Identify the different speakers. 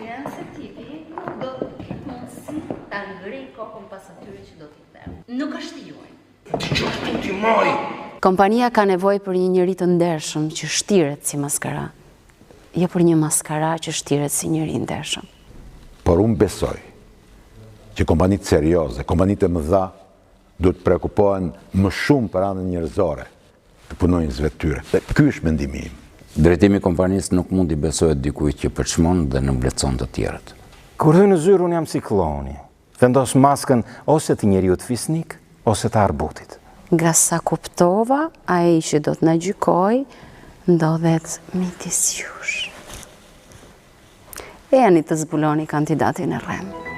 Speaker 1: Adrian se tipi nuk do të ketë mundësi ta ngri kokën pas atyre që do t'i them. Nuk është juaj.
Speaker 2: Ti moj!
Speaker 3: Kompania ka nevojë për një njeri të ndershëm që shtiret si maskara, jo për një maskara që shtiret si njeri i ndershëm.
Speaker 4: Por unë besoj që kompanitë serioze, kompanitë e mëdha, duhet të prekupohen më shumë për anën njerëzore të punonjësve të tyre. Dhe ky është mendimi im.
Speaker 5: Drejtimi i kompanisë nuk mund i besohet dikujt që përçmon dhe nëmblecon të tjerët.
Speaker 6: Kur hy në zyrë, unë jam si kloni. Vendos maskën ose të njeriut fisnik, ose të arbutit.
Speaker 3: Nga sa kuptova, ai që do të na gjykoj, ndodhet midis jush. E ani të zbuloni kandidatin e rrem.